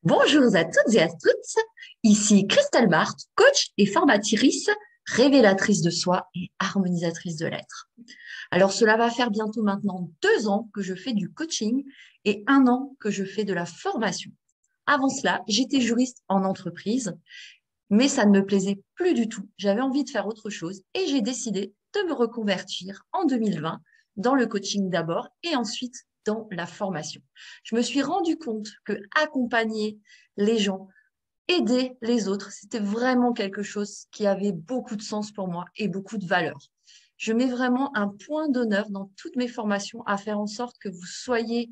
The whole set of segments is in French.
Bonjour à toutes et à tous, ici Christelle Barthes, coach et formatrice, révélatrice de soi et harmonisatrice de l'être. Alors cela va faire bientôt maintenant 2 ans que je fais du coaching et 1 an que je fais de la formation. Avant cela, j'étais juriste en entreprise, mais ça ne me plaisait plus du tout. J'avais envie de faire autre chose et j'ai décidé de me reconvertir en 2020 dans le coaching d'abord et ensuite dans la formation. Je me suis rendu compte que accompagner les gens, aider les autres, c'était vraiment quelque chose qui avait beaucoup de sens pour moi et beaucoup de valeur. Je mets vraiment un point d'honneur dans toutes mes formations à faire en sorte que vous soyez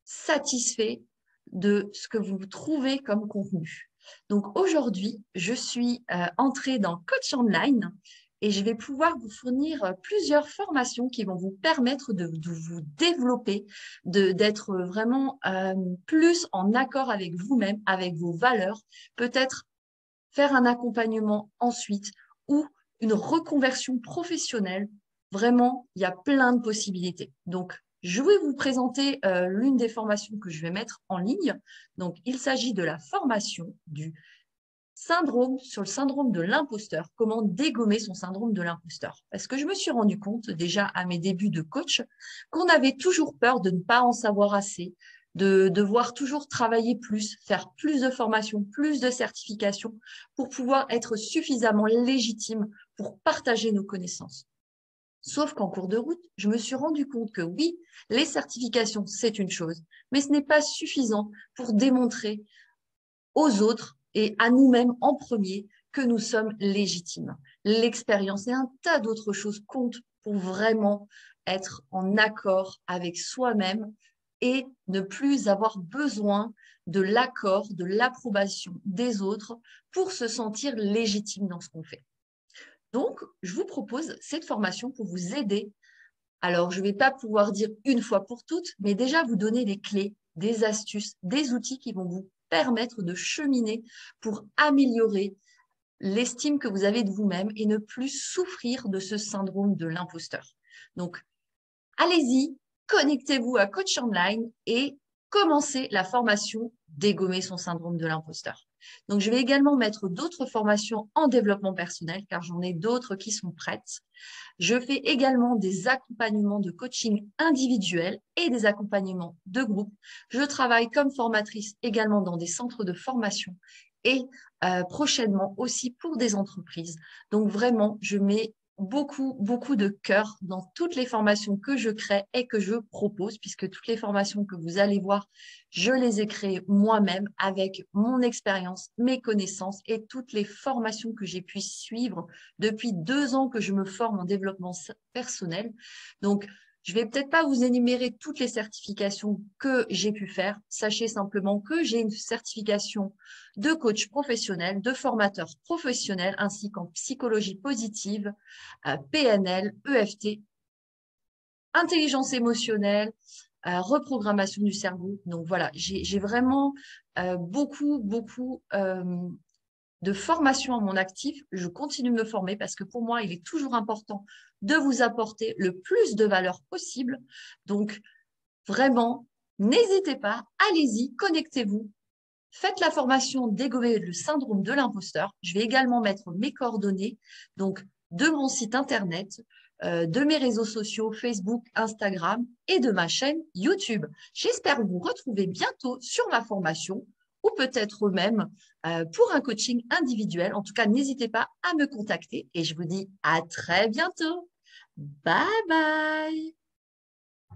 satisfait de ce que vous trouvez comme contenu. Donc aujourd'hui, je suis entrée dans Coach Online et je vais pouvoir vous fournir plusieurs formations qui vont vous permettre de vous développer, d'être vraiment plus en accord avec vous-même, avec vos valeurs, peut-être faire un accompagnement ensuite ou une reconversion professionnelle. Vraiment, il y a plein de possibilités. Donc, je vais vous présenter l'une des formations que je vais mettre en ligne. Donc, il s'agit de la formation du syndrome sur le syndrome de l'imposteur, comment dégommer son syndrome de l'imposteur. Parce que je me suis rendu compte déjà à mes débuts de coach qu'on avait toujours peur de ne pas en savoir assez, de devoir toujours travailler plus, faire plus de formations, plus de certifications pour pouvoir être suffisamment légitime pour partager nos connaissances. Sauf qu'en cours de route, je me suis rendu compte que oui, les certifications, c'est une chose, mais ce n'est pas suffisant pour démontrer aux autres et à nous-mêmes en premier que nous sommes légitimes. L'expérience et un tas d'autres choses comptent pour vraiment être en accord avec soi-même et ne plus avoir besoin de l'accord, de l'approbation des autres pour se sentir légitime dans ce qu'on fait. Donc, je vous propose cette formation pour vous aider. Alors, je ne vais pas pouvoir dire une fois pour toutes, mais déjà vous donner des clés, des astuces, des outils qui vont vous permettre de cheminer pour améliorer l'estime que vous avez de vous-même et ne plus souffrir de ce syndrome de l'imposteur. Donc, allez-y, connectez-vous à Coach Online et commencez la formation Dégommer son syndrome de l'imposteur. Donc, je vais également mettre d'autres formations en développement personnel car j'en ai d'autres qui sont prêtes. Je fais également des accompagnements de coaching individuel et des accompagnements de groupe. Je travaille comme formatrice également dans des centres de formation et prochainement aussi pour des entreprises. Donc vraiment, je mets beaucoup de cœur dans toutes les formations que je crée et que je propose, puisque toutes les formations que vous allez voir, je les ai créées moi-même avec mon expérience, mes connaissances et toutes les formations que j'ai pu suivre depuis 2 ans que je me forme en développement personnel. Donc, je vais peut-être pas vous énumérer toutes les certifications que j'ai pu faire. Sachez simplement que j'ai une certification de coach professionnel, de formateur professionnel, ainsi qu'en psychologie positive, PNL, EFT, intelligence émotionnelle, reprogrammation du cerveau. Donc voilà, j'ai vraiment beaucoup de formation à mon actif. Je continue de me former parce que pour moi, il est toujours important de vous apporter le plus de valeur possible. Donc, vraiment, n'hésitez pas, allez-y, connectez-vous. Faites la formation Dégommer le syndrome de l'imposteur. Je vais également mettre mes coordonnées, donc de mon site internet, de mes réseaux sociaux, Facebook, Instagram et de ma chaîne YouTube. J'espère vous retrouver bientôt sur ma formation ou peut-être même pour un coaching individuel. En tout cas, n'hésitez pas à me contacter et je vous dis à très bientôt. Bye bye.